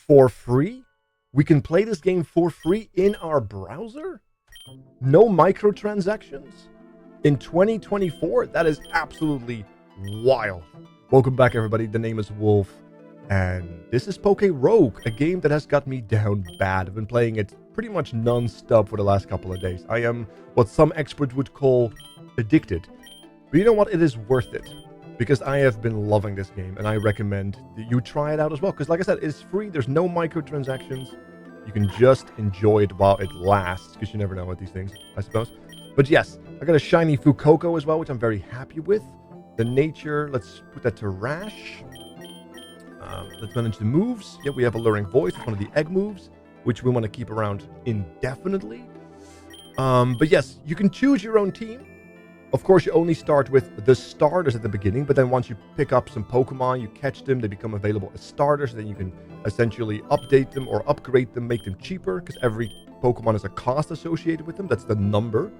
for free. We can play this game for free in our browser. No microtransactions. In 2024, that is absolutely wild. Welcome back, everybody. The name is Wolf, and this is PokeRogue, a game that has got me down bad. I've been playing it pretty much non-stop for the last couple of days. I am what some experts would call addicted. But you know what? It is worth it, because I have been loving this game, and I recommend that you try it out as well. Because like I said, it's free. There's no microtransactions. You can just enjoy it while it lasts, because you never know with these things, I suppose. But yes, I got a shiny Fuecoco as well, which I'm very happy with. The nature, let's put that to Rash. Let's manage the moves. Yeah, we have Alluring Voice. It's one of the egg moves, which we want to keep around indefinitely. But yes, you can choose your own team. Of course, you only start with the starters at the beginning, but then once you pick up some Pokemon, you catch them, they become available as starters, then you can essentially update them or upgrade them, make them cheaper, because every Pokemon has a cost associated with them. That's the number.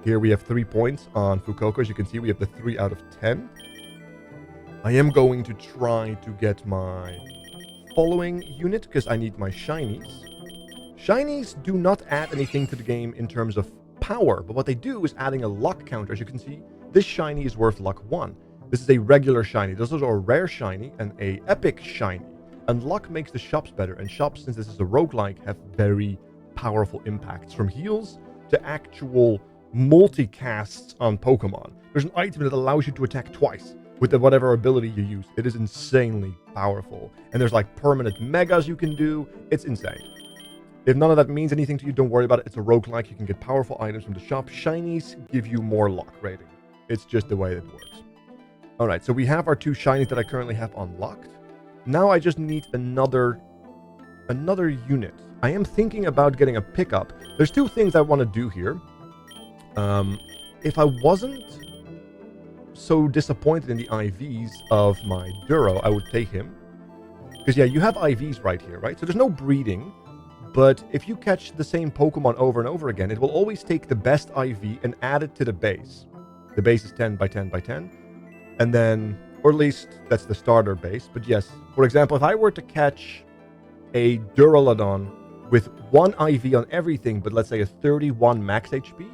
Here we have 3 points on Fuecoco. As you can see, we have the 3 out of 10. I am going to try to get my following unit, because I need my shinies. Shinies do not add anything to the game in terms of power, but what they do is adding a luck counter. As you can see, this shiny is worth luck 1. This is a regular shiny. Those are a rare shiny and a epic shiny. And luck makes the shops better, and shops, since this is a roguelike, have very powerful impacts, from heals to actual multicasts on Pokemon. There's an item that allows you to attack twice with whatever ability you use. It is insanely powerful, and there's like permanent megas you can do. It's insane. If none of that means anything to you, don't worry about it. It's a roguelike. You can get powerful items from the shop. Shinies give you more luck rating. It's just the way it works. Alright, so we have our 2 shinies that I currently have unlocked. Now I just need another unit. I am thinking about getting a pickup. There's 2 things I want to do here. If I wasn't so disappointed in the IVs of my Duro, I would take him. Because yeah, you have IVs right here, right? So there's no breeding. But if you catch the same Pokemon over and over again, it will always take the best IV and add it to the base. The base is 10 by 10 by 10. And then, or at least that's the starter base. But yes, for example, if I were to catch a Duraludon with 1 IV on everything, but let's say a 31 max HP,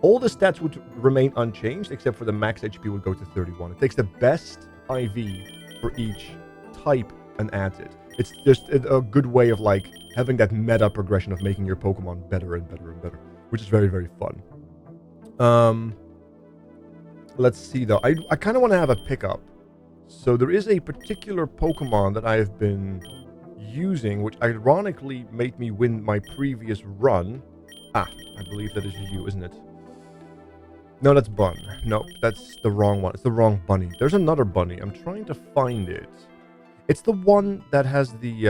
all the stats would remain unchanged, except for the max HP would go to 31. It takes the best IV for each type and adds it. It's just a good way of like having that meta progression of making your Pokemon better and better and better, which is very, very fun. Let's see though. I kind of want to have a pickup. So there is a particular Pokemon that I have been using, which ironically made me win my previous run. I believe that is you, isn't it? No, that's Bun. No, that's the wrong one. It's the wrong bunny. There's another bunny. I'm trying to find it. It's the one that has the,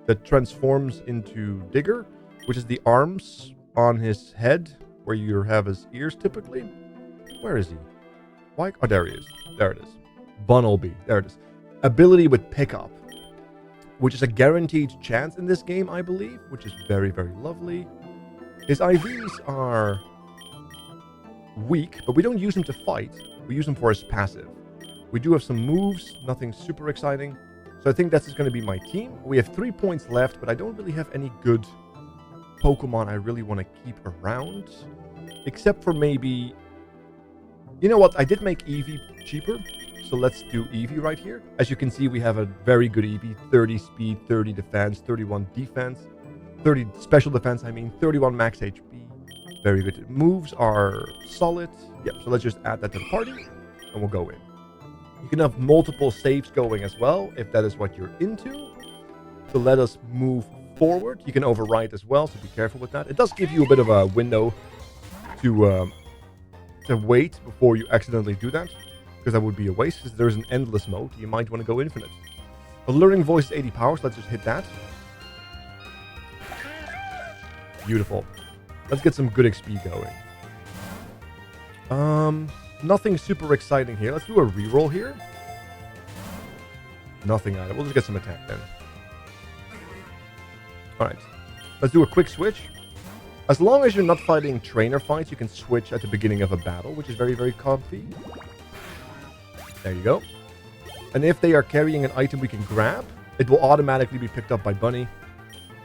that transforms into Digger, which is the arms on his head, where you have his ears typically. Where is he? Why? Oh, there he is. There it is. Bunnelby. There it is. Ability with pickup, which is a guaranteed chance in this game, I believe, which is very, very lovely. His IVs are weak, but we don't use him to fight. We use him for his passive. We do have some moves, nothing super exciting. So I think that's going to be my team. We have 3 points left, but I don't really have any good Pokemon I really want to keep around. Except for maybe... You know what? I did make Eevee cheaper. So let's do Eevee right here. As you can see, we have a very good Eevee. 30 speed, 30 defense, 31 defense. 30 special defense, 31 max HP. Very good. Moves are solid. Yep, so let's just add that to the party. And we'll go in. You can have multiple saves going as well, if that is what you're into. So let us move forward. You can overwrite as well, so be careful with that. It does give you a bit of a window to wait before you accidentally do that, because that would be a waste, because there's an endless mode. You might want to go infinite. Alluring Voice is 80 power, so let's just hit that. Beautiful. Let's get some good XP going. Nothing super exciting here. Let's do a reroll here. Nothing either. We'll just get some attack then. Alright. Let's do a quick switch. As long as you're not fighting trainer fights, you can switch at the beginning of a battle, which is very, very comfy. There you go. And if they are carrying an item we can grab, it will automatically be picked up by Bunny.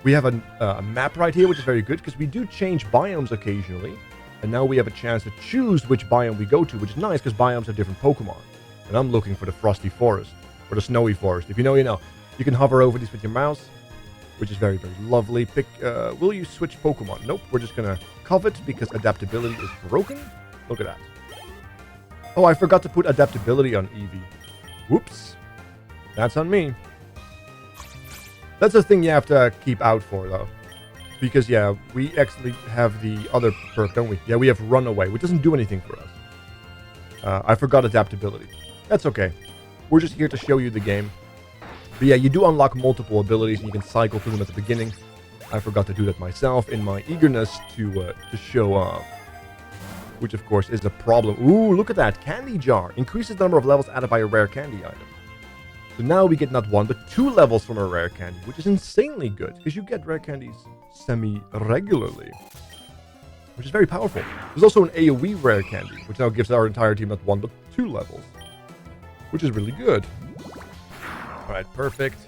We have a map right here, which is very good because we do change biomes occasionally. And now we have a chance to choose which biome we go to, which is nice because biomes have different Pokemon. And I'm looking for the Frosty Forest or the Snowy Forest. If you know, you know. You can hover over these with your mouse, which is very, very lovely. Will you switch Pokemon? Nope, we're just going to covet because adaptability is broken. Look at that. Oh, I forgot to put adaptability on Eevee. Whoops. That's on me. That's a thing you have to keep out for, though. Because, yeah, we actually have the other perk, don't we? Yeah, we have Runaway, which doesn't do anything for us. I forgot adaptability. That's okay. We're just here to show you the game. But yeah, you do unlock multiple abilities, and you can cycle through them at the beginning. I forgot to do that myself in my eagerness to show off. Which, of course, is a problem. Ooh, look at that. Candy Jar. Increases the number of levels added by a rare candy item. So now we get not 1, but 2 levels from a rare candy, which is insanely good, because you get rare candies semi-regularly, which is very powerful. There's also an AoE rare candy, which now gives our entire team not 1, but 2 levels, which is really good. Alright, perfect.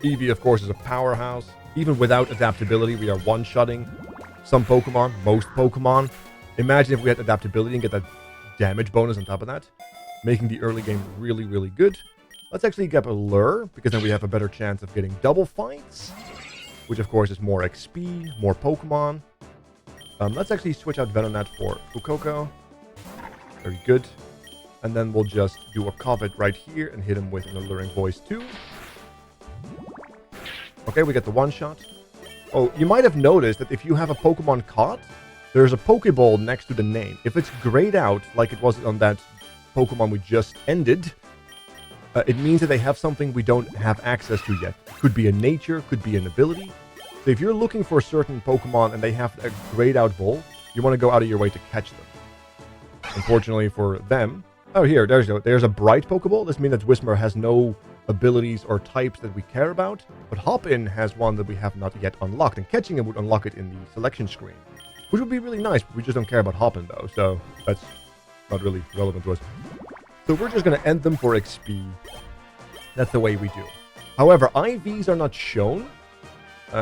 Eevee, of course, is a powerhouse. Even without adaptability, we are one-shotting some Pokemon, most Pokemon. Imagine if we had adaptability and get that damage bonus on top of that, making the early game really, really good. Let's actually get a lure, because then we have a better chance of getting double fights, which of course is more XP, more Pokemon. Let's actually switch out Venonat for Fuecoco. Very good. And then we'll just do a Covet right here and hit him with an Alluring Voice too. Okay, we get the one-shot. Oh, you might have noticed that if you have a Pokemon caught, there's a Pokeball next to the name. If it's grayed out, like it was on that Pokemon we just ended, it means that they have something we don't have access to yet. Could be a nature, could be an ability. So if you're looking for a certain Pokemon and they have a grayed out ball, you want to go out of your way to catch them. Unfortunately for them... Oh, here, there's a bright Pokeball. This means that Whismur has no abilities or types that we care about. But Hop-In has one that we have not yet unlocked. And catching it would unlock it in the selection screen. Which would be really nice, but we just don't care about Hop-In though. So that's not really relevant to us. So we're just going to end them for XP. That's the way we do. However, IVs are not shown.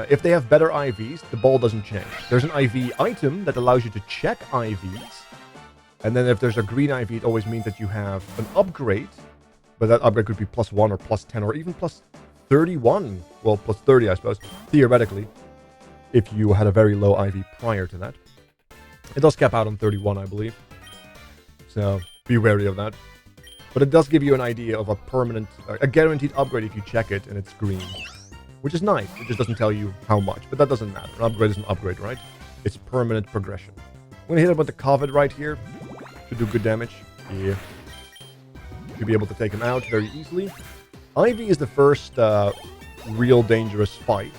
If they have better IVs, the ball doesn't change. There's an IV item that allows you to check IVs. And then if there's a green IV, it always means that you have an upgrade. But that upgrade could be +1 or +10 or even +31. Well, +30, I suppose, theoretically. If you had a very low IV prior to that. It does cap out on 31, I believe. So be wary of that. But it does give you an idea of a guaranteed upgrade if you check it and it's green. Which is nice. It just doesn't tell you how much. But that doesn't matter. An upgrade is an upgrade, right? It's permanent progression. I'm going to hit him with the Covet right here. Should do good damage. Yeah. Should be able to take him out very easily. Ivy is the first real dangerous fight.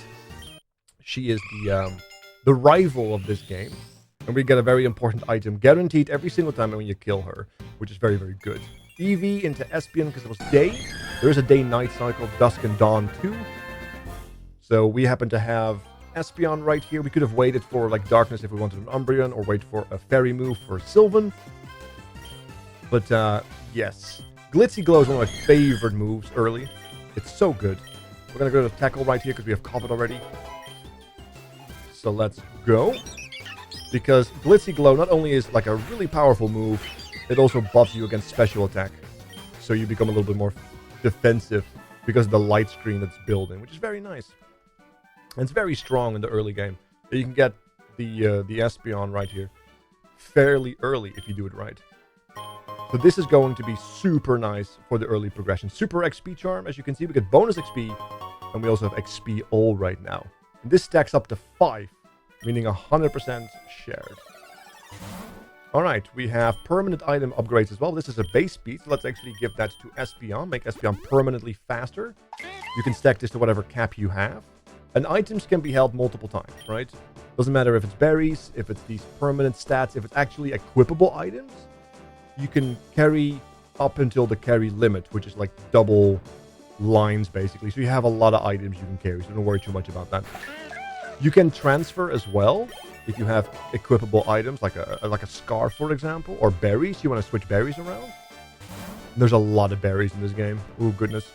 She is the rival of this game. And we get a very important item guaranteed every single time when you kill her. Which is very, very good. Eevee into Espeon because it was day. There is a day-night cycle, dusk and dawn too. So we happen to have Espeon right here. We could have waited for like darkness if we wanted an Umbreon, or wait for a fairy move for Sylvan. But yes, Glitzy Glow is one of my favorite moves early. It's so good. We're gonna go to tackle right here because we have Covet already. So let's go. Because Glitzy Glow not only is like a really powerful move, it also buffs you against special attack. So you become a little bit more defensive because of the light screen that's built in, which is very nice. And it's very strong in the early game. You can get the Espeon right here fairly early if you do it right. So this is going to be super nice for the early progression. Super XP charm, as you can see, we get bonus XP, and we also have XP all right now. And this stacks up to 5, meaning 100% shared. Alright, we have permanent item upgrades as well. This is a base speed, so let's actually give that to Espeon. Make Espeon permanently faster. You can stack this to whatever cap you have. And items can be held multiple times, right? Doesn't matter if it's berries, if it's these permanent stats, if it's actually equipable items. You can carry up until the carry limit, which is like double lines, basically. So you have a lot of items you can carry, so don't worry too much about that. You can transfer as well. If you have equipable items, like a scarf, for example, or berries, you want to switch berries around. And there's a lot of berries in this game. Oh, goodness.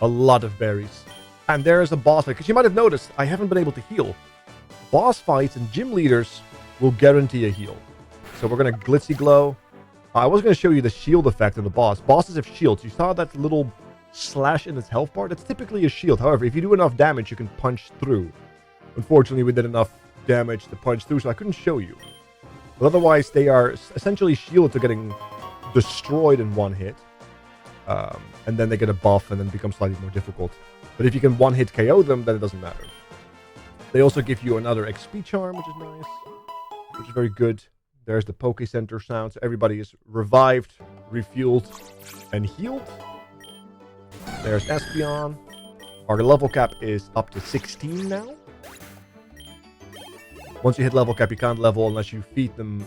A lot of berries. And there's a boss fight. Because you might have noticed, I haven't been able to heal. Boss fights and gym leaders will guarantee a heal. So we're going to Glitzy Glow. I was going to show you the shield effect of the boss. Bosses have shields. You saw that little slash in its health bar? That's typically a shield. However, if you do enough damage, you can punch through. Unfortunately, we did enough damage to punch through, so I couldn't show you. But otherwise, they are essentially shielded to getting destroyed in one hit. And then they get a buff and then become slightly more difficult. But if you can one-hit KO them, then it doesn't matter. They also give you another XP charm, which is nice. Which is very good. There's the Poke Center sound. So everybody is revived, refueled, and healed. There's Espeon. Our level cap is up to 16 now. Once you hit level cap, you can't level unless you feed them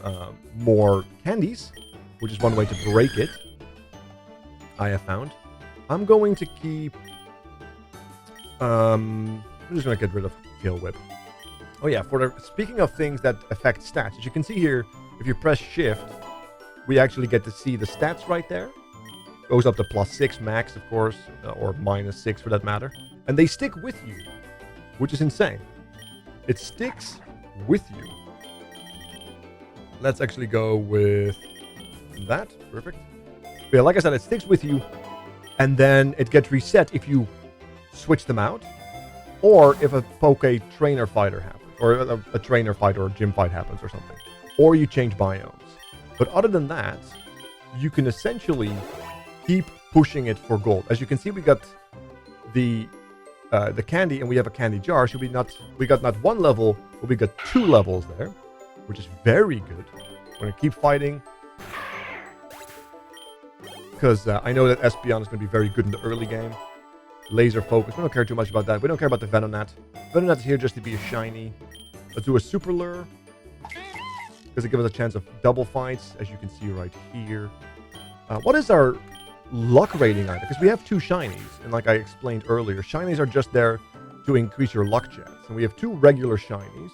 more candies, which is one way to break it, I have found. I'm going to keep... I'm just going to get rid of Tail Whip. Oh yeah, speaking of things that affect stats, as you can see here, if you press shift, we actually get to see the stats right there. Goes up to +6 max, of course, or -6 for that matter. And they stick with you, which is insane. It sticks with you. Let's actually go with that. Perfect. But yeah, like I said, it sticks with you, and then it gets reset if you switch them out, or if a Poke Trainer fighter happens, or a trainer fight or a gym fight happens or something, or you change biomes. But other than that, you can essentially keep pushing it for gold. As you can see, we got the candy, and we have a candy jar. So we got not one level, but we got 2 levels there, which is very good. We're gonna keep fighting, because I know that Espeon is going to be very good in the early game. Laser focus. We don't care too much about that. We don't care about the Venonat. Venonat is here just to be a shiny. Let's do a Super Lure, because it gives us a chance of double fights, as you can see right here. What is our luck rating item? Because we have 2 shinies, and like I explained earlier, shinies are just there to increase your luck chance. And we have 2 regular shinies.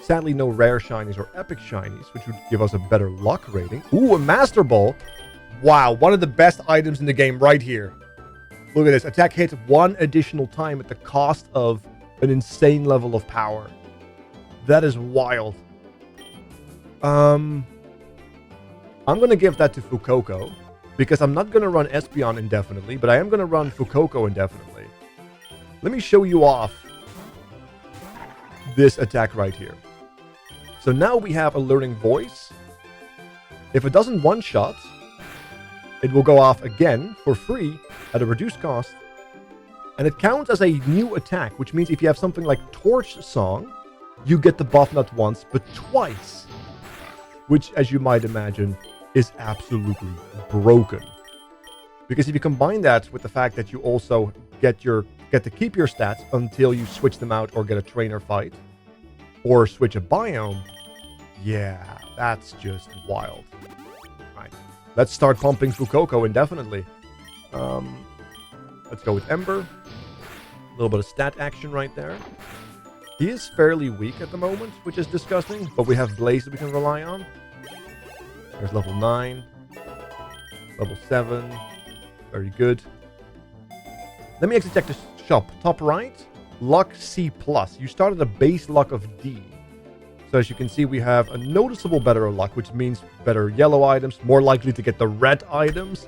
Sadly, no rare shinies or epic shinies, which would give us a better luck rating. Ooh, a Master Ball. Wow, one of the best items in the game right here. Look at this. Attack hits 1 additional time at the cost of an insane level of power. That is wild. I'm going to give that to Fuecoco, because I'm not going to run Espeon indefinitely, but I am going to run Fuecoco indefinitely. Let me show you off this attack right here. So now we have Alluring Voice. If it doesn't one-shot, it will go off again for free at a reduced cost. And it counts as a new attack, which means if you have something like Torch Song, you get the buff not once, but twice. Which, as you might imagine, is absolutely broken. Because if you combine that with the fact that you also get to keep your stats until you switch them out or get a trainer fight, or switch a biome, yeah, that's just wild. Right. Let's start pumping Fuecoco indefinitely. Let's go with Ember. A little bit of stat action right there. He is fairly weak at the moment, which is disgusting, but we have Blaze that we can rely on. There's level 9. Level 7. Very good. Let me actually check the shop. Top right, luck C+. You start at a base luck of D. So as you can see, we have a noticeable better luck, which means better yellow items, more likely to get the red items.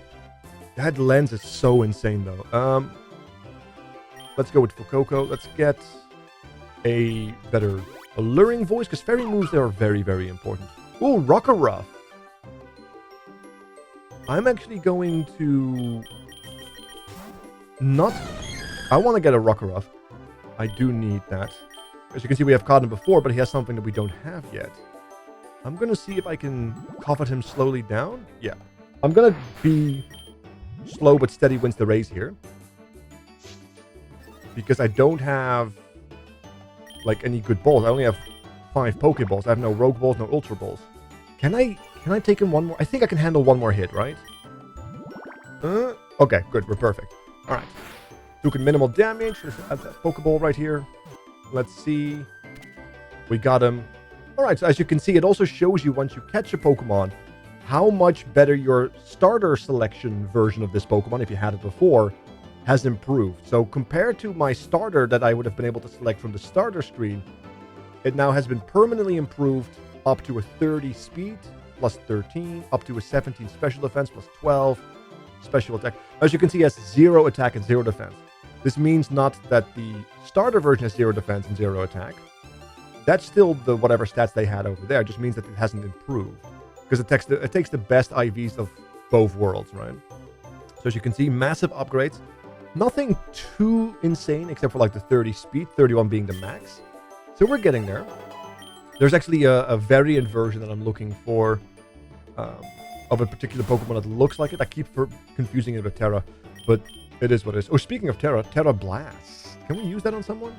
That lens is so insane, though. Let's go with Fuecoco. Let's get a better Alluring Voice, because fairy moves there are very, very important. Ooh, Rockruff. I'm actually going to not... I want to get a Rockruff. I do need that. As you can see, we have caught him before, but he has something that we don't have yet. I'm going to see if I can comfort him slowly down. Yeah. I'm going to be slow but steady wins the race here. Because I don't have, like, any good balls. I only have 5 Pokeballs. I have no Rogue Balls, no Ultra Balls. Can I take him one more? I think I can handle one more hit, right? Okay, good. We're perfect. All right. Took minimal damage. There's a Pokeball right here. Let's see. We got him. All right, so as you can see, it also shows you once you catch a Pokemon how much better your starter selection version of this Pokemon, if you had it before, has improved. So compared to my starter that I would have been able to select from the starter screen, it now has been permanently improved up to a 30 speed, plus 13, up to a 17 special defense, plus 12 special attack. As you can see, it has 0 attack and 0 defense. This means not that the starter version has 0 defense and 0 attack. That's still the whatever stats they had over there. It just means that it hasn't improved. Because it takes the best IVs of both worlds, right? So as you can see, massive upgrades. Nothing too insane except for like the 30 speed, 31 being the max. So we're getting there. There's actually a variant version that I'm looking for of a particular Pokemon that looks like it. I keep confusing it with Terra, but it is what it is. Oh, speaking of Terra, Terra Blast. Can we use that on someone?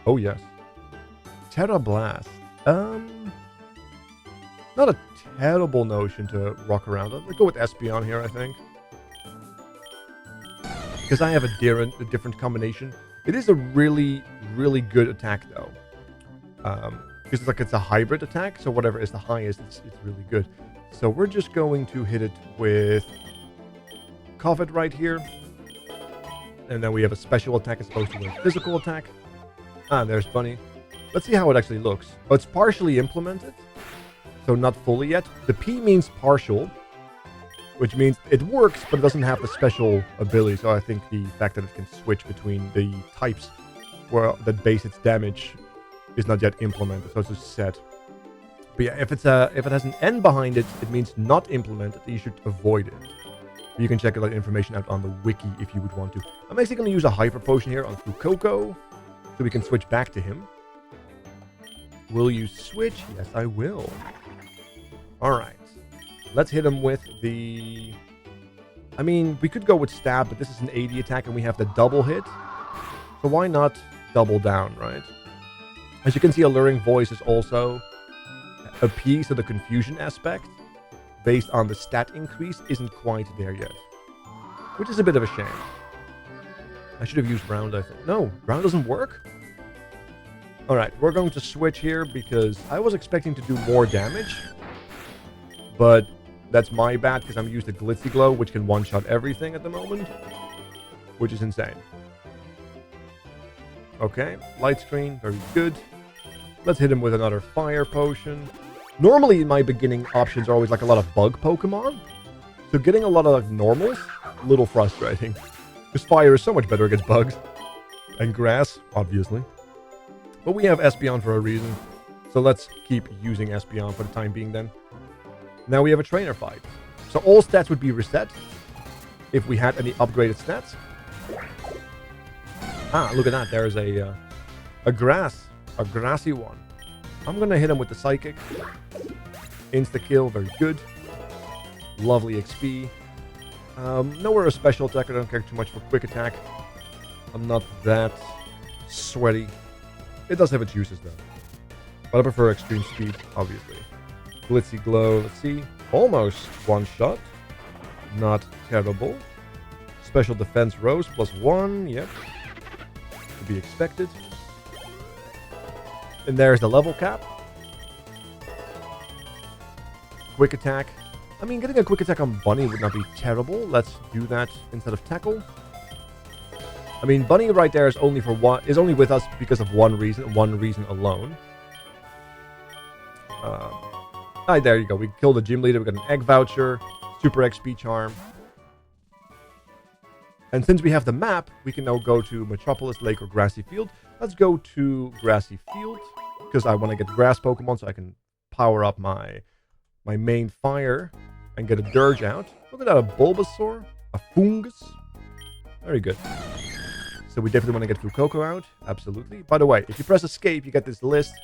Oh, yes. Terra Blast. Not a terrible notion to rock around on. Let's go with Espeon here, I think. Because I have a different combination. It is a really, really good attack, though. Because it's a hybrid attack, so whatever is the highest, it's really good. So we're just going to hit it with Covet right here. And then we have a special attack as opposed to a physical attack. Ah, there's Bunny. Let's see how it actually looks. Oh, it's partially implemented. So not fully yet. The P means partial, which means it works, but it doesn't have the special ability. So I think the fact that it can switch between the types that base its damage is not yet implemented. So it's just set. But yeah, if it has an N behind it, it means not implemented. You should avoid it. You can check that information out on the wiki if you would want to. I'm actually going to use a Hyper Potion here on Fuecoco, so we can switch back to him. Will you switch? Yes, I will. Alright. Let's hit him with the... I mean, we could go with Stab, but this is an 80 attack and we have the double hit. So why not double down, right? As you can see, Alluring Voice is also a piece of the confusion aspect. Based on the stat increase, isn't quite there yet. Which is a bit of a shame. I should have used Round, I think. No, Round doesn't work? Alright, we're going to switch here because I was expecting to do more damage. But that's my bad because I'm using the Glitzy Glow, which can one-shot everything at the moment. Which is insane. Okay, Light Screen, very good. Let's hit him with another Fire Potion. Normally, my beginning options are always like a lot of bug Pokemon. So getting a lot of like normals, a little frustrating. Because fire is so much better against bugs. And grass, obviously. But we have Espeon for a reason. So let's keep using Espeon for the time being then. Now we have a trainer fight. So all stats would be reset. If we had any upgraded stats. Ah, look at that. There's a grassy one. I'm going to hit him with the Psychic. Insta-kill, very good. Lovely XP. Nowhere a special attack, I don't care too much for quick attack. I'm not that sweaty. It does have its uses though. But I prefer extreme speed, obviously. Glitzy Glow, let's see. Almost one shot. Not terrible. Special Defense Rose, +1, yep. To be expected. And there's the level cap. Quick attack. I mean, getting a quick attack on Bunny would not be terrible. Let's do that instead of Tackle. I mean, Bunny right there is only with us because of one reason alone. There you go. We killed the gym leader. We got an egg voucher, super XP charm. And since we have the map, we can now go to Metropolis, Lake, or Grassy Field. Let's go to Grassy Field, because I want to get grass Pokemon so I can power up my main fire and get a Dirge out. Look at that, a Bulbasaur, a Fungus. Very good. So we definitely want to get Fuecoco out, absolutely. By the way, if you press escape, you get this list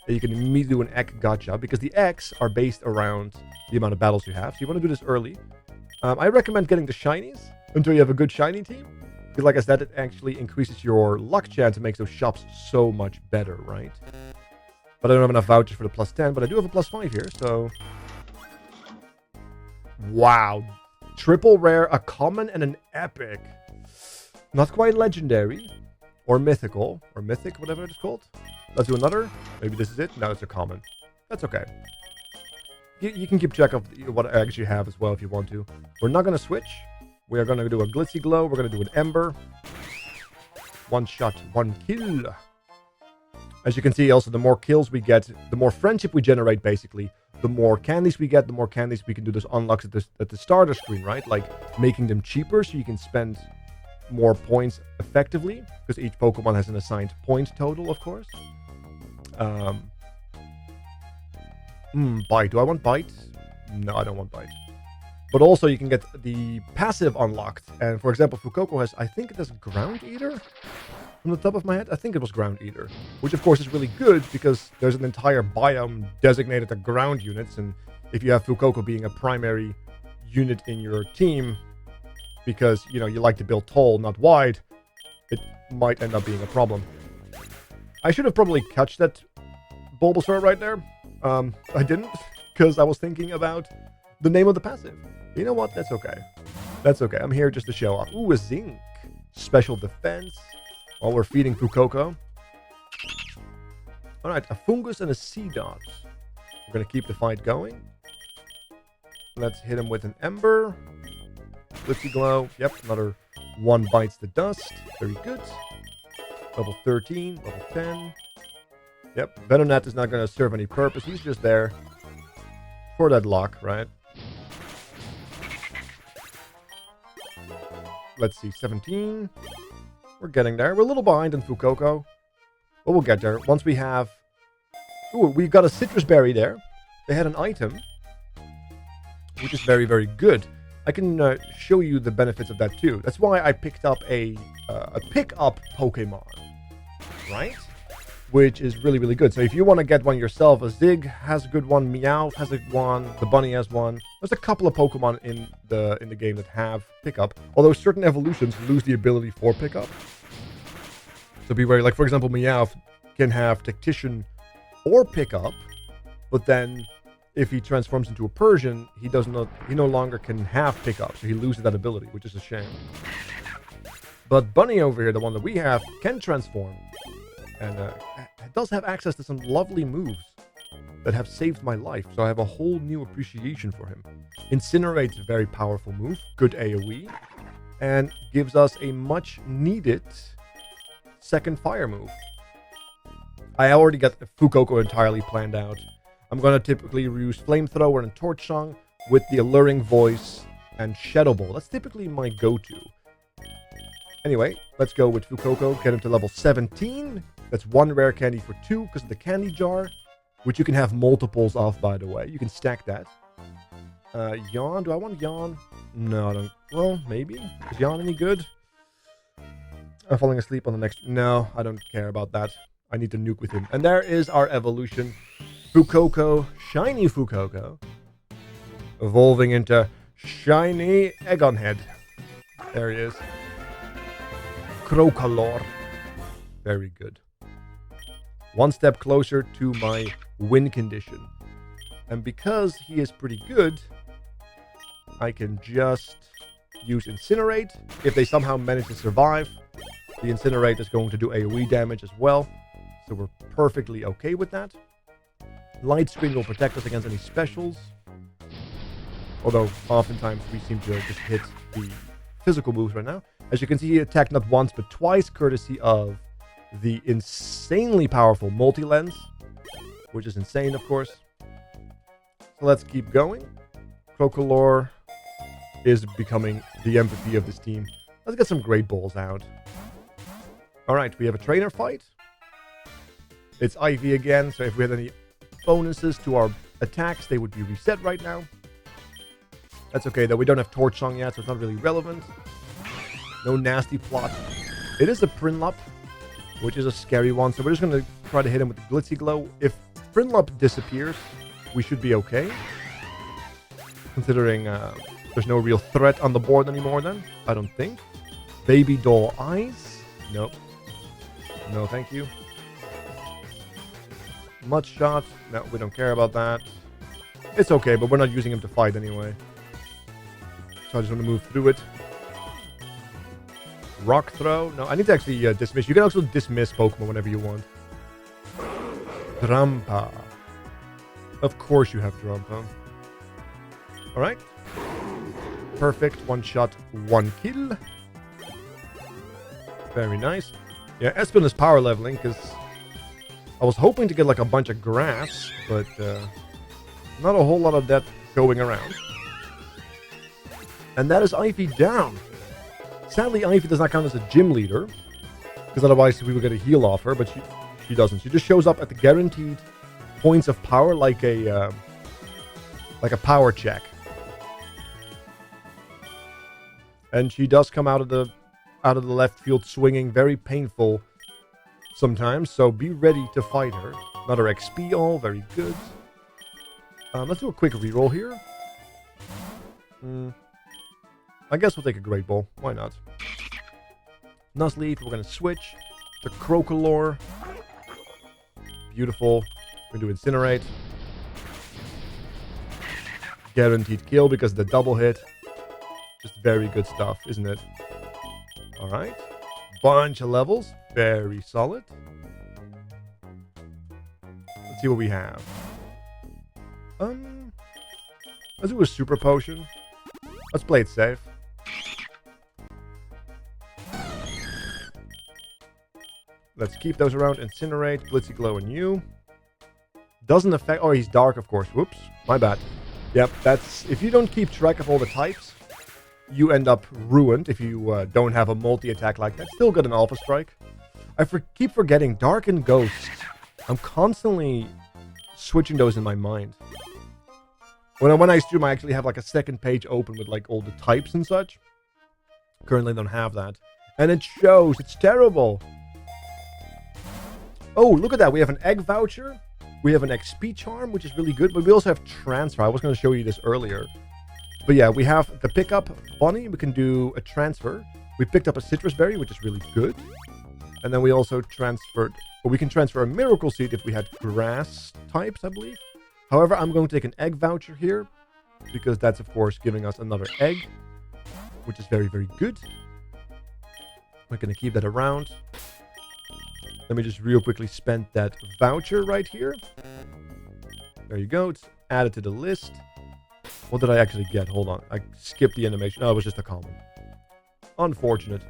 that you can immediately do an Egg Gacha, because the eggs are based around the amount of battles you have. So you want to do this early. I recommend getting the shinies until you have a good shiny team. Because like I said, it actually increases your luck chance and makes those shops so much better, right? But I don't have enough vouchers for the +10, but I do have a +5 here, so... Wow. Triple rare, a common, and an epic. Not quite legendary. Or mythical. Or mythic, whatever it's called. Let's do another. Maybe this is it. No, it's a common. That's okay. You can keep track of what I actually have as well if you want to. We're not going to switch. We are going to do a Glitzy Glow. We're going to do an Ember. One shot, one kill. As you can see, also, the more kills we get, the more friendship we generate, basically. The more candies we get, the more candies we can do those unlocks at the starter screen, right? Like, making them cheaper so you can spend more points effectively. Because each Pokemon has an assigned point total, of course. Bite. Do I want Bite? No, I don't want Bite. But also, you can get the passive unlocked. And, for example, Fuecoco has, I think it has Ground Eater? From the top of my head, I think it was Ground Eater. Which, of course, is really good because there's an entire biome designated to ground units. And if you have Fuecoco being a primary unit in your team, because, you know, you like to build tall, not wide, it might end up being a problem. I should have probably catched that Bulbasaur right there. I didn't, because I was thinking about the name of the passive. You know what? That's okay. That's okay. I'm here just to show off. Ooh, a Zinc. Special defense. While we're feeding Fuecoco. Alright, a Fungus and a Seedot. We're going to keep the fight going. Let's hit him with an Ember. Glitzy Glow. Yep, another one bites the dust. Very good. Level 13, level 10. Yep, Venonat is not going to serve any purpose. He's just there for that luck, right? Let's see, 17. We're getting there. We're a little behind on Fuecoco, but we'll get there. Once we have... Ooh, we got a Citrus Berry there. They had an item, which is very, very good. I can show you the benefits of that too. That's why I picked up a pick-up Pokemon, right? Which is really, really good. So if you want to get one yourself, a Zig has a good one, Meowth has a one, the Bunny has one. There's a couple of Pokemon in the game that have pickup, although certain evolutions lose the ability for pickup. So be wary. Like, for example, Meowth can have Tactician or pickup, but then if he transforms into a Persian, he no longer can have pickup, so he loses that ability, which is a shame. But Bunny over here, the one that we have, can transform. And does have access to some lovely moves that have saved my life, so I have a whole new appreciation for him. Incinerate's a very powerful move, good AoE, and gives us a much needed second fire move. I already got Fuecoco entirely planned out. I'm going to typically use Flamethrower and Torch Song with the Alluring Voice and Shadow Ball. That's typically my go-to. Anyway, let's go with Fuecoco, get him to level 17. That's one rare candy for 2 because of the candy jar, which you can have multiples of, by the way. You can stack that. Yawn, do I want Yawn? No, I don't. Well, maybe. Is Yawn any good? I'm falling asleep on the next... No, I don't care about that. I need to nuke with him. And there is our evolution. Fuecoco, shiny Fuecoco, evolving into shiny Eggonhead. There he is. Crocolore. Very good. One step closer to my win condition. And because he is pretty good, I can just use Incinerate. If they somehow manage to survive, the Incinerate is going to do AoE damage as well. So we're perfectly okay with that. Light Screen will protect us against any specials. Although, oftentimes, we seem to just hit the physical moves right now. As you can see, he attacked not once, but twice, courtesy of the insanely powerful Multi-Lens, which is insane, of course. So let's keep going. Crocolore is becoming the MVP of this team. Let's get some Great Balls out. Alright, we have a trainer fight. It's Ivy again, so if we had any bonuses to our attacks, they would be reset right now. That's okay, though. We don't have Torch Song yet, so it's not really relevant. No nasty plot. It is a Prinlup, which is a scary one, so we're just going to try to hit him with the Glitzy Glow. If Prinlup disappears, we should be okay. Considering there's no real threat on the board anymore then. I don't think. Baby Doll Eyes. Nope. No, thank you. Mud Shot. No, we don't care about that. It's okay, but we're not using him to fight anyway. So I just want to move through it. Rock Throw. No, I need to actually dismiss. You can also dismiss Pokemon whenever you want. Drampa. Of course you have Drampa. Alright. Perfect. One shot, one kill. Very nice. Yeah, Espen is power leveling because I was hoping to get like a bunch of grass, but not a whole lot of that going around. And that is Ivy down. Sadly, Ivy does not count as a gym leader, because otherwise we would get a heal off her, but she doesn't. She just shows up at the guaranteed points of power like a power check. And she does come out of the left field swinging, very painful sometimes, so be ready to fight her. Another XP all, very good. Let's do a quick reroll here. I guess we'll take a Great Ball. Why not? Nuzleaf, we're going to switch to Crocolore. Beautiful. We're going to do Incinerate. Guaranteed kill because of the double hit. Just very good stuff, isn't it? Alright. Bunch of levels. Very solid. Let's see what we have. Let's do a Super Potion. Let's play it safe. Let's keep those around. Incinerate, Blitzy Glow, and you. Doesn't affect... Oh, he's dark, of course. Whoops. My bad. Yep, that's... If you don't keep track of all the types, you end up ruined if you don't have a multi-attack like that. Still got an Alpha Strike. I keep forgetting. Dark and Ghost. I'm constantly switching those in my mind. When I stream, I actually have like a second page open with like all the types and such. Currently don't have that. And it shows. It's terrible. Oh, look at that. We have an egg voucher. We have an XP charm, which is really good. But we also have transfer. I was going to show you this earlier. But yeah, we have the pickup bunny. We can do a transfer. We picked up a citrus berry, which is really good. And then we also transferred... Well, we can transfer a miracle seed if we had grass types, I believe. However, I'm going to take an egg voucher here. Because that's, of course, giving us another egg. Which is very, very good. We're going to keep that around. Let me just real quickly spend that voucher right here. There you go. It's added to the list. What did I actually get? Hold on. I skipped the animation. Oh, it was just a common. Unfortunate.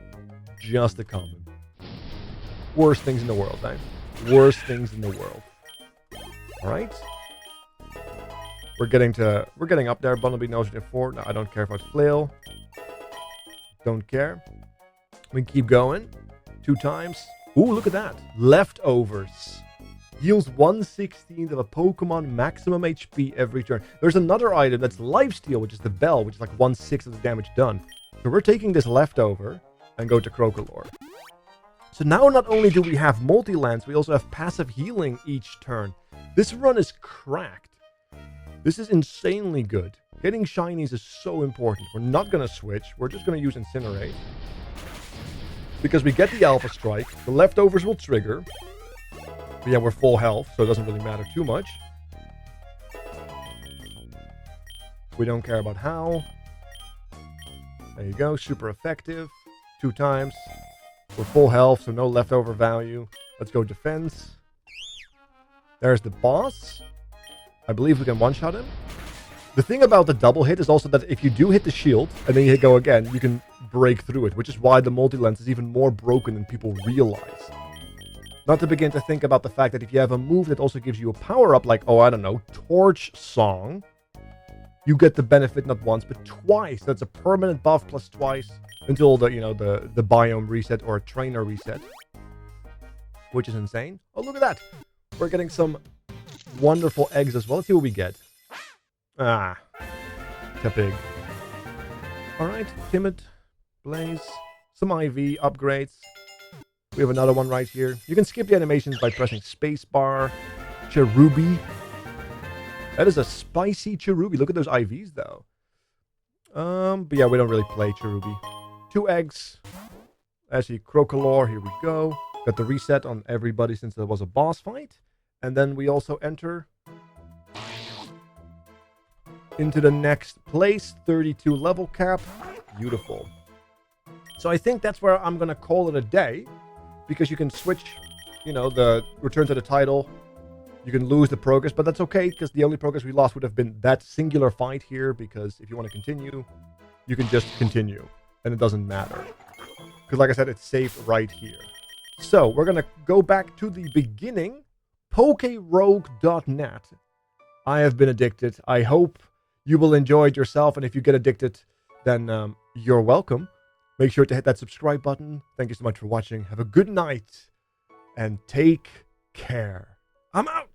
Just a common. Worst things in the world, eh? Worst things in the world. Alright. We're getting up there. Bumblebee knows it in 4. No, I don't care about flail. Don't care. We can keep going. 2 times. Ooh, look at that. Leftovers. Heals 1/16 of a Pokemon maximum HP every turn. There's another item that's Lifesteal, which is the bell, which is like 1/6 of the damage done. So we're taking this leftover and go to Crocolore. So now not only do we have multi-lands, we also have passive healing each turn. This run is cracked. This is insanely good. Getting shinies is so important. We're not going to switch. We're just going to use Incinerate. Because we get the Alpha Strike. The leftovers will trigger. But yeah, we're full health, so it doesn't really matter too much. We don't care about how. There you go. Super effective. 2 times. We're full health, so no leftover value. Let's go defense. There's the boss. I believe we can one-shot him. The thing about the double hit is also that if you do hit the shield, and then you go again, you can break through it, which is why the multi-lens is even more broken than people realize. Not to begin to think about the fact that if you have a move that also gives you a power-up, like, oh, I don't know, Torch Song, you get the benefit not once, but twice. That's a permanent buff plus twice until the, the biome reset or a trainer reset, which is insane. Oh, look at that. We're getting some wonderful eggs as well. Let's see what we get. Ah, Tepig. Alright, Timid, Blaze, some IV upgrades. We have another one right here. You can skip the animations by pressing spacebar. Cherubi. That is a spicy Cherubi. Look at those IVs, though. But yeah, we don't really play Cherubi. 2 eggs. Actually, Crocolore. Here we go. Got the reset on everybody since there was a boss fight. And then we also enter into the next place. 32 level cap. Beautiful. So I think that's where I'm going to call it a day. Because you can switch, the return to the title. You can lose the progress, but that's okay, because the only progress we lost would have been that singular fight here, because if you want to continue, you can just continue, and it doesn't matter. Because like I said, it's safe right here. So we're going to go back to the beginning, PokeRogue.net. I have been addicted. I hope you will enjoy it yourself, and if you get addicted, then you're welcome. Make sure to hit that subscribe button. Thank you so much for watching. Have a good night, and take care. I'm out.